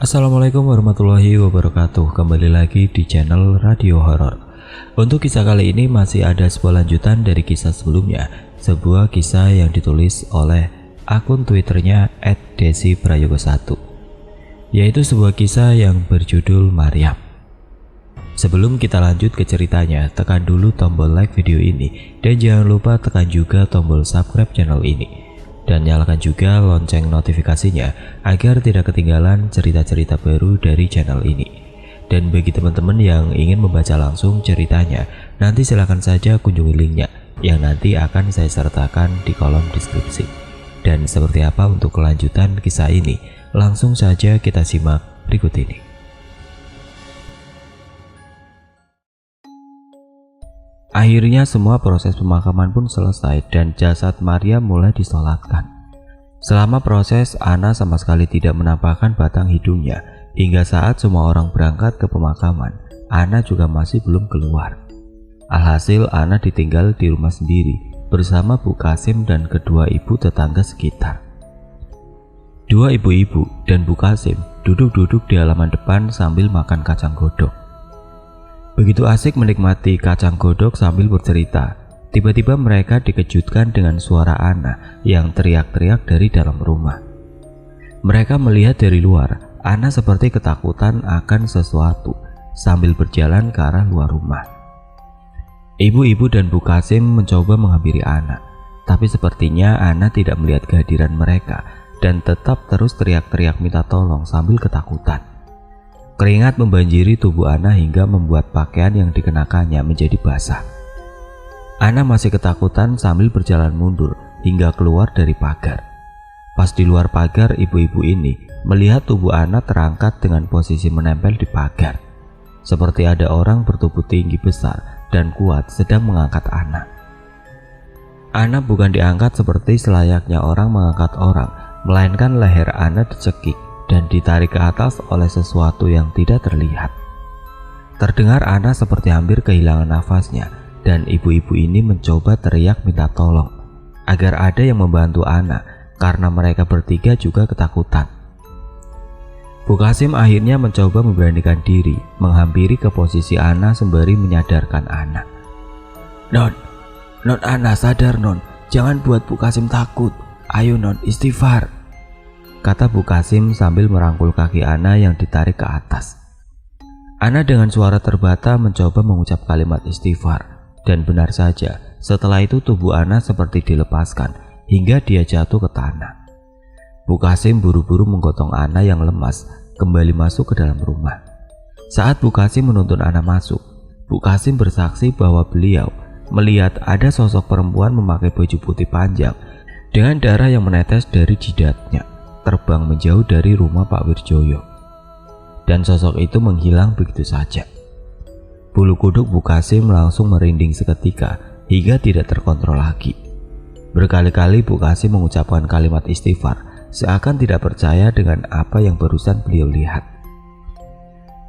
Assalamualaikum warahmatullahi wabarakatuh. Kembali lagi di channel Radio Horor. Untuk kisah kali ini masih ada sebuah lanjutan dari kisah sebelumnya. Sebuah kisah yang ditulis oleh akun Twitternya @desiprayogo1, yaitu sebuah kisah yang berjudul Maryam. Sebelum kita lanjut ke ceritanya, tekan dulu tombol like video ini dan jangan lupa tekan juga tombol subscribe channel ini. Dan nyalakan juga lonceng notifikasinya agar tidak ketinggalan cerita-cerita baru dari channel ini. Dan bagi teman-teman yang ingin membaca langsung ceritanya, nanti silahkan saja kunjungi linknya yang nanti akan saya sertakan di kolom deskripsi. Dan seperti apa untuk kelanjutan kisah ini, langsung saja kita simak berikut ini. Akhirnya semua proses pemakaman pun selesai dan jasad Maryam mulai disolatkan. Selama proses, Ana sama sekali tidak menampakkan batang hidungnya. Hingga saat semua orang berangkat ke pemakaman, Ana juga masih belum keluar. Alhasil Ana ditinggal di rumah sendiri bersama Bu Kasim dan kedua ibu tetangga sekitar. Dua ibu-ibu dan Bu Kasim duduk-duduk di halaman depan sambil makan kacang godok. Begitu asik menikmati kacang godok sambil bercerita, tiba-tiba mereka dikejutkan dengan suara Ana yang teriak-teriak dari dalam rumah. Mereka melihat dari luar, Ana seperti ketakutan akan sesuatu sambil berjalan ke arah luar rumah. Ibu-ibu dan Bu Kasim mencoba menghampiri Ana, tapi sepertinya Ana tidak melihat kehadiran mereka dan tetap terus teriak-teriak minta tolong sambil ketakutan. Keringat membanjiri tubuh Ana hingga membuat pakaian yang dikenakannya menjadi basah. Ana masih ketakutan sambil berjalan mundur hingga keluar dari pagar. Pas di luar pagar, ibu-ibu ini melihat tubuh Ana terangkat dengan posisi menempel di pagar. Seperti ada orang bertubuh tinggi besar dan kuat sedang mengangkat Ana. Ana bukan diangkat seperti selayaknya orang mengangkat orang, melainkan leher Ana dicekik dan ditarik ke atas oleh sesuatu yang tidak terlihat. Terdengar Ana seperti hampir kehilangan nafasnya dan ibu-ibu ini mencoba teriak minta tolong agar ada yang membantu Ana karena mereka bertiga juga ketakutan. Bu Kasim akhirnya mencoba memberanikan diri menghampiri ke posisi Ana sembari menyadarkan Ana. Non Ana sadar non, jangan buat Bu Kasim takut, ayo non istighfar, kata Bu Kasim sambil merangkul kaki Ana yang ditarik ke atas. Ana dengan suara terbata mencoba mengucap kalimat istighfar, dan benar saja setelah itu tubuh Ana seperti dilepaskan hingga dia jatuh ke tanah. Bu Kasim buru-buru menggotong Ana yang lemas kembali masuk ke dalam rumah. Saat Bu Kasim menuntun Ana masuk, Bu Kasim bersaksi bahwa beliau melihat ada sosok perempuan memakai baju putih panjang dengan darah yang menetes dari jidatnya terbang menjauh dari rumah Pak Wirjoyo, dan sosok itu menghilang begitu saja. Bulu kuduk Bu Kasim langsung merinding seketika hingga tidak terkontrol lagi. Berkali-kali Bu Kasim mengucapkan kalimat istighfar seakan tidak percaya dengan apa yang barusan beliau lihat.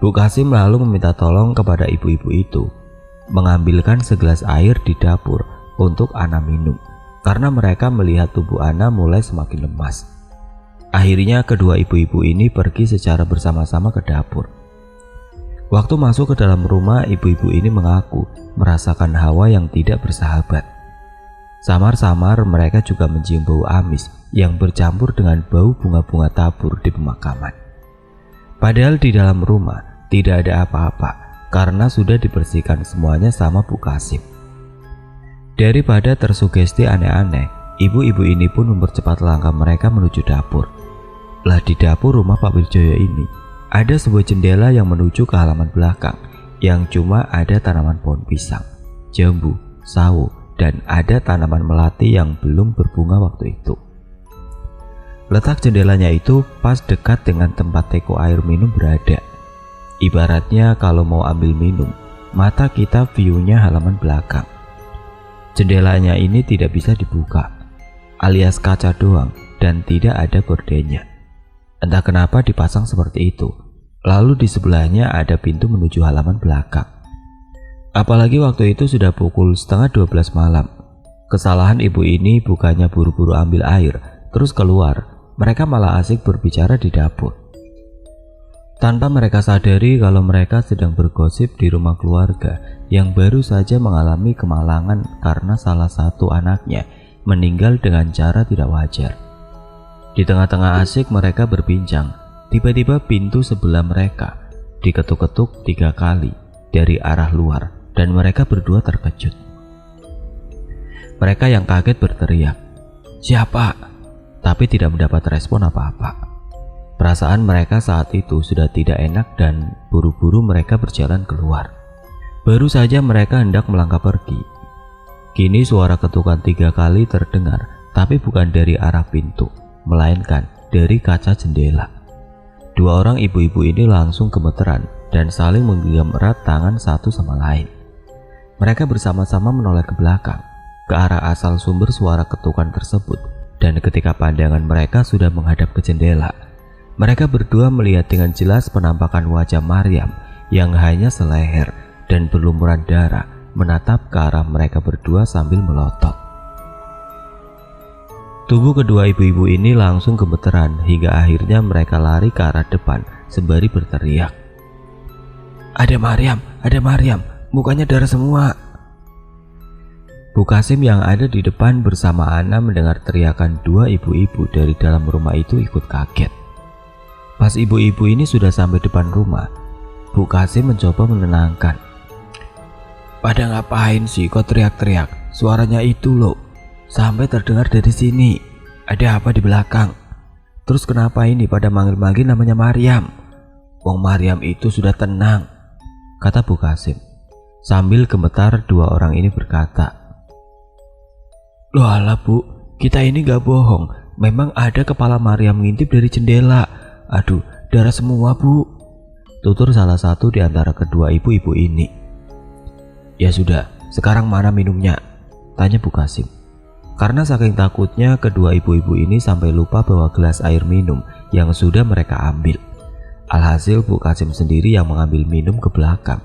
Bu Kasim lalu meminta tolong kepada ibu-ibu itu mengambilkan segelas air di dapur untuk Ana minum karena mereka melihat tubuh Ana mulai semakin lemas. Akhirnya kedua ibu-ibu ini pergi secara bersama-sama ke dapur. Waktu masuk ke dalam rumah, ibu-ibu ini mengaku merasakan hawa yang tidak bersahabat. Samar-samar mereka juga mencium bau amis yang bercampur dengan bau bunga-bunga tabur di pemakaman. Padahal di dalam rumah tidak ada apa-apa karena sudah dibersihkan semuanya sama Bu Kasim. Daripada tersugesti aneh-aneh, ibu-ibu ini pun mempercepat langkah mereka menuju dapur. Lah di dapur rumah Pak Wirjoyo ini ada sebuah jendela yang menuju ke halaman belakang yang cuma ada tanaman pohon pisang, jambu, sawo, dan ada tanaman melati yang belum berbunga waktu itu. Letak jendelanya itu pas dekat dengan tempat teko air minum berada. Ibaratnya kalau mau ambil minum, mata kita view-nya halaman belakang. Jendelanya ini tidak bisa dibuka, alias kaca doang dan tidak ada gordennya. Entah kenapa dipasang seperti itu. Lalu di sebelahnya ada pintu menuju halaman belakang. Apalagi waktu itu sudah pukul 11:30 malam. Kesalahan ibu ini bukannya buru-buru ambil air terus keluar, mereka malah asik berbicara di dapur. tanpa mereka sadari kalau mereka sedang bergosip di rumah keluarga yang baru saja mengalami kemalangan karena salah satu anaknya meninggal dengan cara tidak wajar. Di tengah-tengah asik mereka berbincang, tiba-tiba pintu sebelah mereka diketuk-ketuk 3 kali dari arah luar dan mereka berdua terkejut. Mereka yang kaget berteriak, "Siapa?" tapi tidak mendapat respon apa-apa. Perasaan mereka saat itu sudah tidak enak dan buru-buru mereka berjalan keluar. Baru saja mereka hendak melangkah pergi. Kini suara ketukan 3 kali terdengar, tapi bukan dari arah pintu, melainkan dari kaca jendela. 2 orang ibu-ibu ini langsung gemeteran dan saling menggenggam erat tangan satu sama lain. Mereka bersama-sama menoleh ke belakang, ke arah asal sumber suara ketukan tersebut, dan ketika pandangan mereka sudah menghadap ke jendela, mereka berdua melihat dengan jelas penampakan wajah Maryam yang hanya seleher dan berlumuran darah menatap ke arah mereka berdua sambil melotot. Tubuh kedua ibu-ibu ini langsung gemeteran hingga akhirnya mereka lari ke arah depan sembari berteriak, ada Maryam, mukanya darah semua." Bu Kasim yang ada di depan bersama Ana mendengar teriakan 2 ibu-ibu dari dalam rumah itu ikut kaget. Pas ibu-ibu ini sudah sampai depan rumah, Bu Kasim mencoba menenangkan. "Pada ngapain sih kok teriak-teriak? Suaranya itu loh, sampai terdengar dari sini. Ada apa di belakang? Terus kenapa ini pada manggil-manggil namanya Maryam? Wong Maryam itu sudah tenang," kata Bu Kasim. Sambil gemetar 2 orang ini berkata, "Loh alah Bu, kita ini gak bohong. Memang ada kepala Maryam ngintip dari jendela. Aduh, darah semua Bu," tutur salah satu di antara kedua ibu-ibu ini. "Ya sudah, sekarang mana minumnya?" tanya Bu Kasim. Karena saking takutnya kedua ibu-ibu ini sampai lupa bawa gelas air minum yang sudah mereka ambil. Alhasil Bu Kasim sendiri yang mengambil minum ke belakang,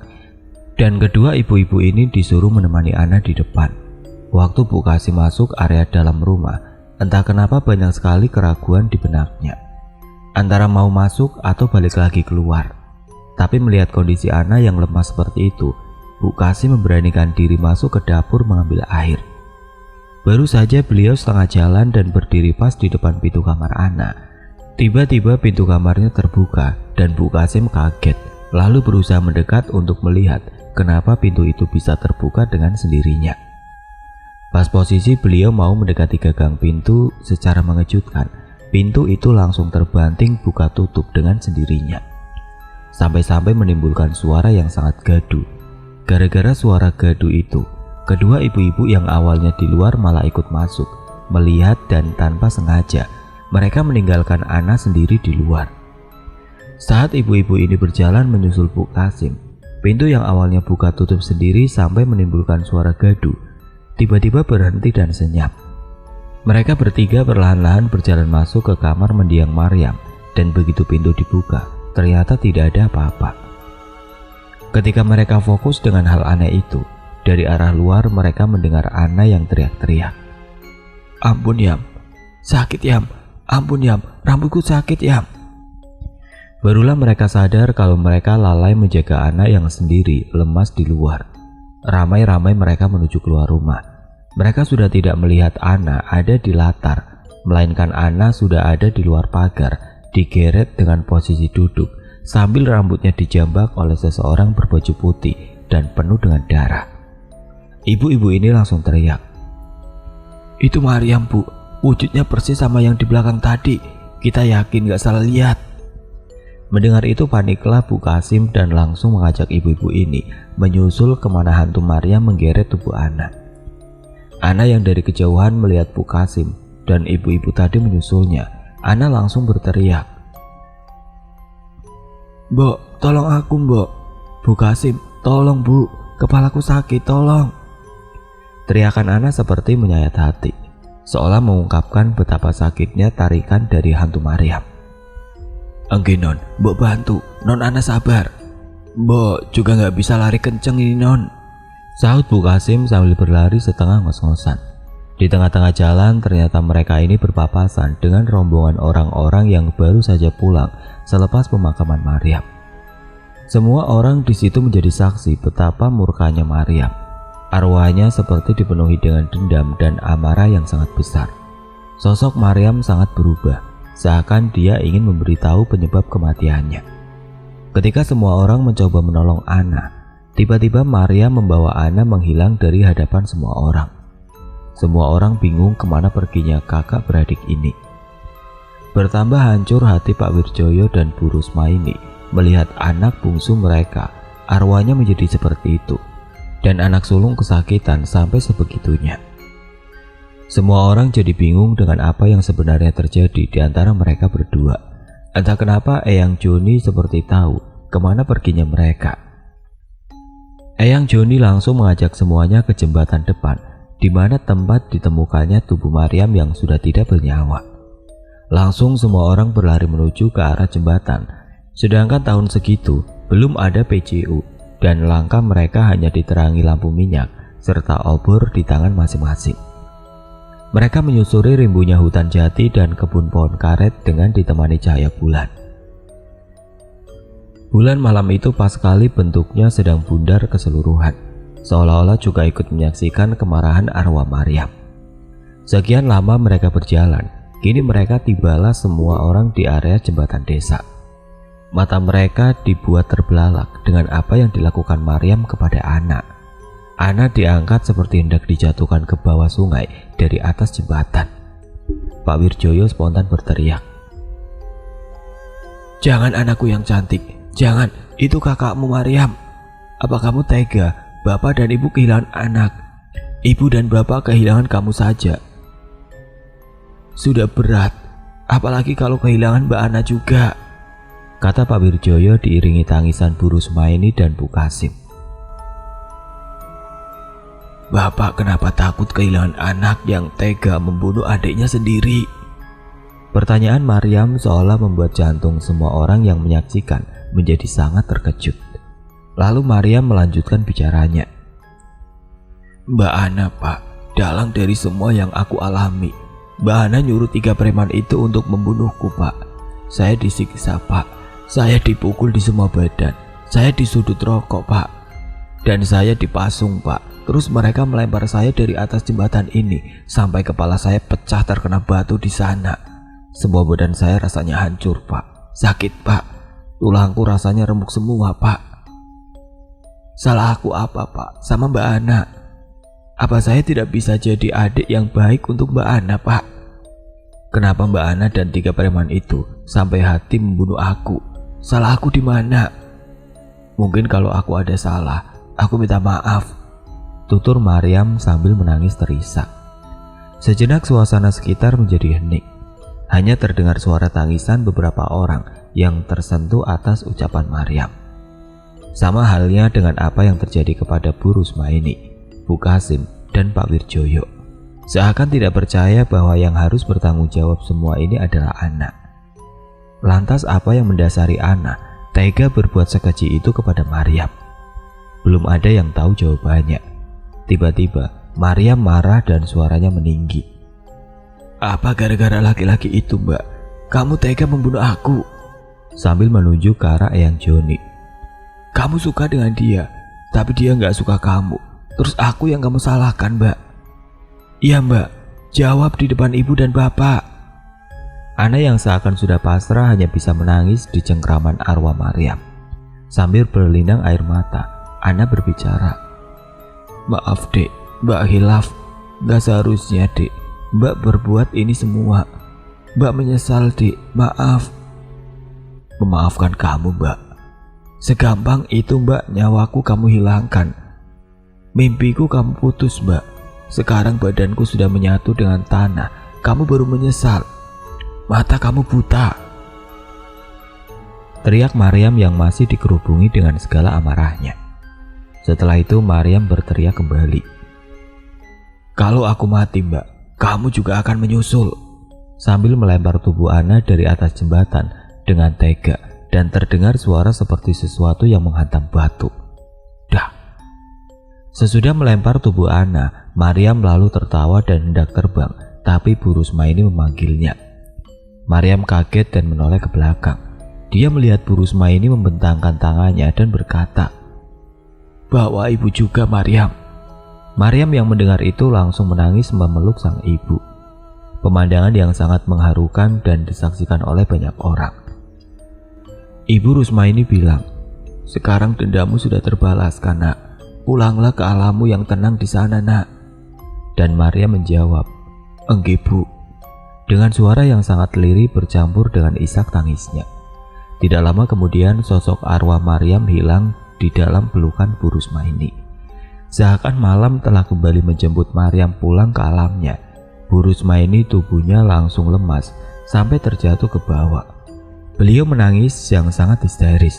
dan kedua ibu-ibu ini disuruh menemani Ana di depan. Waktu Bu Kasim masuk area dalam rumah, entah kenapa banyak sekali keraguan di benaknya, antara mau masuk atau balik lagi keluar. Tapi melihat kondisi Ana yang lemah seperti itu, Bu Kasim memberanikan diri masuk ke dapur mengambil air. Baru saja beliau setengah jalan dan berdiri pas di depan pintu kamar Ana, tiba-tiba pintu kamarnya terbuka dan Bu Kasim kaget, lalu berusaha mendekat untuk melihat kenapa pintu itu bisa terbuka dengan sendirinya. Pas posisi beliau mau mendekati gagang pintu, secara mengejutkan pintu itu langsung terbanting buka tutup dengan sendirinya, sampai-sampai menimbulkan suara yang sangat gaduh. Gara-gara suara gaduh itu, kedua ibu-ibu yang awalnya di luar malah ikut masuk, melihat, dan tanpa sengaja mereka meninggalkan Ana sendiri di luar. Saat ibu-ibu ini berjalan menyusul Bu Kasim, pintu yang awalnya buka tutup sendiri sampai menimbulkan suara gaduh tiba-tiba berhenti dan senyap. Mereka bertiga perlahan-lahan berjalan masuk ke kamar mendiang Maryam, dan begitu pintu dibuka, ternyata tidak ada apa-apa. Ketika mereka fokus dengan hal aneh itu, dari arah luar mereka mendengar Ana yang teriak-teriak, "Ampun Yam, sakit Yam, ampun Yam, rambutku sakit Yam." Barulah mereka sadar kalau mereka lalai menjaga Ana yang sendiri lemas di luar. Ramai-ramai mereka menuju keluar rumah. Mereka sudah tidak melihat Ana ada di latar, melainkan Ana sudah ada di luar pagar, digeret dengan posisi duduk, sambil rambutnya dijambak oleh seseorang berbaju putih dan penuh dengan darah. Ibu-ibu ini langsung teriak, "Itu Maryam Bu, wujudnya persis sama yang di belakang tadi. Kita yakin gak salah lihat." Mendengar itu paniklah Bu Kasim dan langsung mengajak ibu-ibu ini menyusul kemana hantu Maryam menggeret tubuh Ana. Ana yang dari kejauhan melihat Bu Kasim dan ibu-ibu tadi menyusulnya. Ana langsung berteriak, "Mbok, tolong aku Mbok. Bu Kasim, tolong Bu, kepalaku sakit, tolong." Teriakan Ana seperti menyayat hati, seolah mengungkapkan betapa sakitnya tarikan dari hantu Maryam. "Enggak Non, Mbok bantu, Non Ana sabar. Mbok juga gak bisa lari kenceng ini Non," sahut Bu Kasim sambil berlari setengah ngos-ngosan. Di tengah-tengah jalan ternyata mereka ini berpapasan dengan rombongan orang-orang yang baru saja pulang selepas pemakaman Maryam. Semua orang di situ menjadi saksi betapa murkanya Maryam. Arwahnya seperti dipenuhi dengan dendam dan amarah yang sangat besar. Sosok Maryam sangat berubah, seakan dia ingin memberitahu penyebab kematiannya. Ketika semua orang mencoba menolong Anna, tiba-tiba Maryam membawa Anna menghilang dari hadapan semua orang. Semua orang bingung kemana perginya kakak beradik ini. Bertambah hancur hati Pak Wirjoyo dan Bu Rusmaini melihat anak bungsu mereka, arwahnya menjadi seperti itu, dan anak sulung kesakitan sampai sebegitunya. Semua orang jadi bingung dengan apa yang sebenarnya terjadi di antara mereka berdua. Entah kenapa Eyang Joni seperti tahu kemana perginya mereka. Eyang Joni langsung mengajak semuanya ke jembatan depan, di mana tempat ditemukannya tubuh Maryam yang sudah tidak bernyawa. Langsung semua orang berlari menuju ke arah jembatan, sedangkan tahun segitu belum ada PJU dan langkah mereka hanya diterangi lampu minyak serta obor di tangan masing-masing. Mereka menyusuri rimbunya hutan jati dan kebun pohon karet dengan ditemani cahaya bulan. Bulan malam itu pas sekali bentuknya sedang bundar keseluruhan, seolah-olah juga ikut menyaksikan kemarahan arwah Maryam. Sekian lama mereka berjalan, kini mereka tibalah semua orang di area jembatan desa. Mata mereka dibuat terbelalak dengan apa yang dilakukan Maryam kepada Anna. Anna diangkat seperti hendak dijatuhkan ke bawah sungai dari atas jembatan. Pak Wirjoyo spontan berteriak, "Jangan anakku yang cantik, jangan, itu kakakmu Maryam. Apa kamu tega bapak dan ibu kehilangan anak? Ibu dan bapak kehilangan kamu saja sudah berat, apalagi kalau kehilangan Mbak Anna juga," kata Pak Wirjoyo diiringi tangisan Bu Rusmaini dan Bu Kasim. "Bapak kenapa takut kehilangan anak yang tega membunuh adiknya sendiri?" Pertanyaan Maryam seolah membuat jantung semua orang yang menyaksikan menjadi sangat terkejut. Lalu Maryam melanjutkan bicaranya. "Mbak Anna pak, dalang dari semua yang aku alami. Mbak Anna nyuruh 3 preman itu untuk membunuhku pak. Saya disiksa pak, saya dipukul di semua badan, saya disudut rokok pak, dan saya dipasung pak. Terus mereka melempar saya dari atas jembatan ini sampai kepala saya pecah terkena batu di sana. Semua badan saya rasanya hancur pak, sakit pak, tulangku rasanya remuk semua pak. Salah aku apa pak sama Mbak Anna? Apa saya tidak bisa jadi adik yang baik untuk Mbak Anna pak? Kenapa Mbak Anna dan 3 preman itu sampai hati membunuh aku? Salah aku di mana? Mungkin kalau aku ada salah, aku minta maaf," tutur Maryam sambil menangis terisak. Sejenak suasana sekitar menjadi hening. Hanya terdengar suara tangisan beberapa orang yang tersentuh atas ucapan Maryam. Sama halnya dengan apa yang terjadi kepada Bu Rusmaini, Bu Kasim, dan Pak Wirjoyo. Seakan tidak percaya bahwa yang harus bertanggung jawab semua ini adalah Anna. Lantas apa yang mendasari Anna tega berbuat sekeji itu kepada Maryam? Belum ada yang tahu jawabannya. Tiba-tiba Maryam marah dan suaranya meninggi. "Apa gara-gara laki-laki itu mbak? Kamu tega membunuh aku?" Sambil menunjuk ke arah Eyang Joni. "Kamu suka dengan dia, tapi dia gak suka kamu. Terus aku yang kamu salahkan mbak?" "Iya mbak, jawab di depan ibu dan bapak." Anna yang seakan sudah pasrah hanya bisa menangis di cengkraman arwah Maryam. Sambil berlinang air mata, Anna berbicara. "Maaf dek, Mbak hilaf. Gak seharusnya dek Mbak berbuat ini semua. Mbak menyesal dek, maaf." "Memaafkan kamu mbak? Segampang itu mbak nyawaku kamu hilangkan. Mimpiku kamu putus mbak. Sekarang badanku sudah menyatu dengan tanah. Kamu baru menyesal. Mata kamu buta," teriak Maryam yang masih dikerubungi dengan segala amarahnya. Setelah itu Maryam berteriak kembali. "Kalau aku mati mbak, kamu juga akan menyusul," sambil melempar tubuh Anna dari atas jembatan dengan tega dan terdengar suara seperti sesuatu yang menghantam batu. "Dah." Sesudah melempar tubuh Anna, Maryam lalu tertawa dan hendak terbang, tapi Bu Rusmaini memanggilnya. Maryam kaget dan menoleh ke belakang. Dia melihat Bu Rusma ini membentangkan tangannya dan berkata, "Bawa ibu juga, Maryam." Maryam yang mendengar itu langsung menangis memeluk sang ibu. Pemandangan yang sangat mengharukan dan disaksikan oleh banyak orang. Ibu Rusma ini bilang, "Sekarang dendamu sudah terbalaskan, nak. Pulanglah ke alammu yang tenang di sana, nak." Dan Maryam menjawab, "Enggih, Bu," dengan suara yang sangat lirih bercampur dengan isak tangisnya. Tidak lama kemudian sosok arwah Maryam hilang di dalam pelukan Bu Rusma ini. Seakan malam telah kembali menjemput Maryam pulang ke alamnya. Bu Rusma ini tubuhnya langsung lemas sampai terjatuh ke bawah. Beliau menangis yang sangat histeris.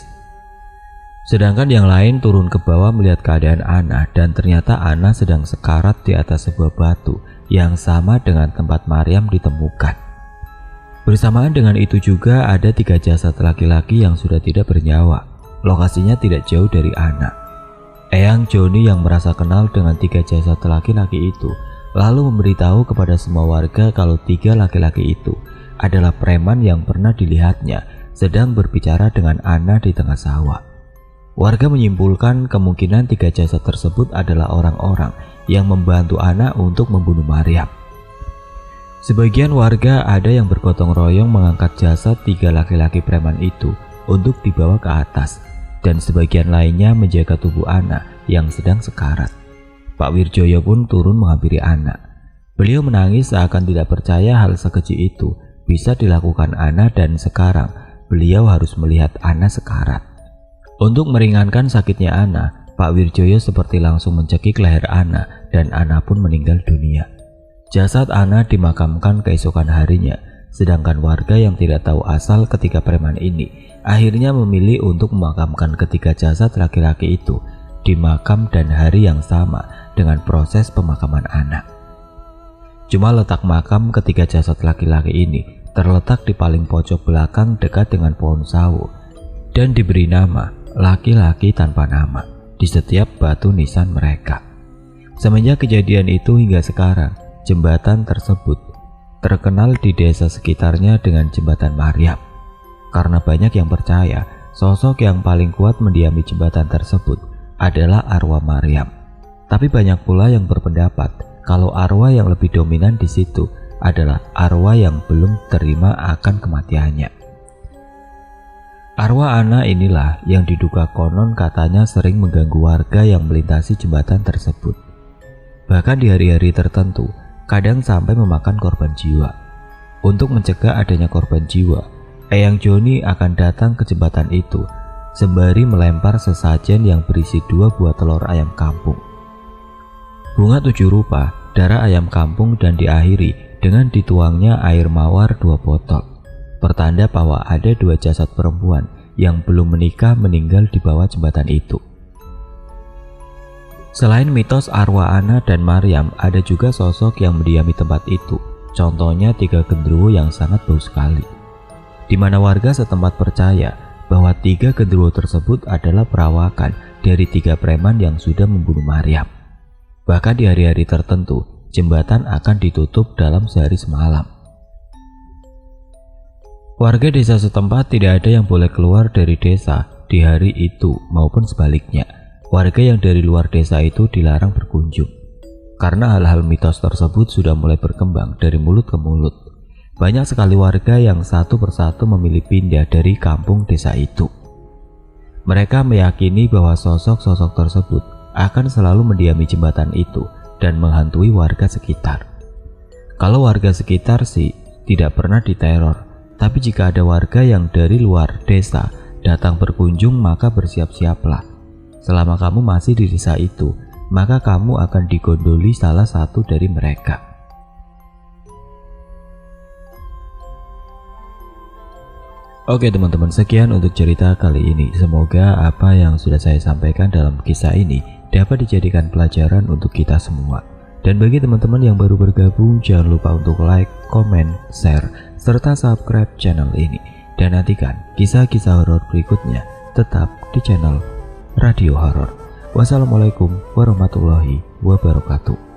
Sedangkan yang lain turun ke bawah melihat keadaan Ana, dan ternyata Ana sedang sekarat di atas sebuah batu yang sama dengan tempat Maryam ditemukan. Bersamaan dengan itu juga ada 3 jasad laki-laki yang sudah tidak bernyawa. Lokasinya tidak jauh dari Ana. Eyang Joni yang merasa kenal dengan 3 jasad laki-laki itu lalu memberitahu kepada semua warga kalau 3 laki-laki itu adalah preman yang pernah dilihatnya sedang berbicara dengan Ana di tengah sawah. Warga menyimpulkan kemungkinan 3 jasad tersebut adalah orang-orang yang membantu Ana untuk membunuh Maryam. Sebagian warga ada yang bergotong royong mengangkat jasad 3 laki-laki preman itu untuk dibawa ke atas, dan sebagian lainnya menjaga tubuh Ana yang sedang sekarat. Pak Wirjoyo pun turun menghampiri Ana. Beliau menangis seakan tidak percaya hal sekecil itu bisa dilakukan Ana, dan sekarang beliau harus melihat Ana sekarat. Untuk meringankan sakitnya Ana, Pak Wirjoyo seperti langsung mencekik leher Ana dan Ana pun meninggal dunia. Jasad Ana dimakamkan keesokan harinya, sedangkan warga yang tidak tahu asal ketiga preman ini akhirnya memilih untuk memakamkan ketiga jasad laki-laki itu di makam dan hari yang sama dengan proses pemakaman Ana. Cuma letak makam ketiga jasad laki-laki ini terletak di paling pojok belakang dekat dengan pohon sawo dan diberi nama laki-laki tanpa nama di setiap batu nisan mereka. Semenjak kejadian itu hingga sekarang, jembatan tersebut terkenal di desa sekitarnya dengan Jembatan Maryam. Karena banyak yang percaya sosok yang paling kuat mendiami jembatan tersebut adalah arwah Maryam. Tapi banyak pula yang berpendapat kalau arwah yang lebih dominan di situ adalah arwah yang belum terima akan kematiannya. Arwah Ana inilah yang diduga konon katanya sering mengganggu warga yang melintasi jembatan tersebut. Bahkan di hari-hari tertentu, kadang sampai memakan korban jiwa. Untuk mencegah adanya korban jiwa, Eyang Joni akan datang ke jembatan itu sembari melempar sesajen yang berisi 2 buah telur ayam kampung, bunga 7 rupa, darah ayam kampung, dan diakhiri dengan dituangnya air mawar 2 botol, pertanda bahwa ada 2 jasad perempuan yang belum menikah meninggal di bawah jembatan itu. Selain mitos arwah Ana dan Maryam, ada juga sosok yang mendiami tempat itu. Contohnya 3 genderuwo yang sangat bau sekali, di mana warga setempat percaya bahwa 3 genderuwo tersebut adalah perawakan dari 3 preman yang sudah membunuh Maryam. Bahkan di hari-hari tertentu, jembatan akan ditutup dalam sehari semalam. Warga desa setempat tidak ada yang boleh keluar dari desa di hari itu maupun sebaliknya. Warga yang dari luar desa itu dilarang berkunjung. Karena hal-hal mitos tersebut sudah mulai berkembang dari mulut ke mulut. Banyak sekali warga yang satu persatu memilih pindah dari kampung desa itu. Mereka meyakini bahwa sosok-sosok tersebut akan selalu mendiami jembatan itu dan menghantui warga sekitar. Kalau warga sekitar sih tidak pernah diteror, tapi jika ada warga yang dari luar desa datang berkunjung, maka bersiap-siaplah. Selama kamu masih di desa itu, maka kamu akan digondoli salah satu dari mereka. Oke teman-teman, sekian untuk cerita kali ini. Semoga apa yang sudah saya sampaikan dalam kisah ini dapat dijadikan pelajaran untuk kita semua. Dan bagi teman-teman yang baru bergabung, jangan lupa untuk like, komen, share, serta subscribe channel ini. Dan nantikan kisah-kisah horor berikutnya tetap di channel Radio Horor. Wassalamualaikum warahmatullahi wabarakatuh.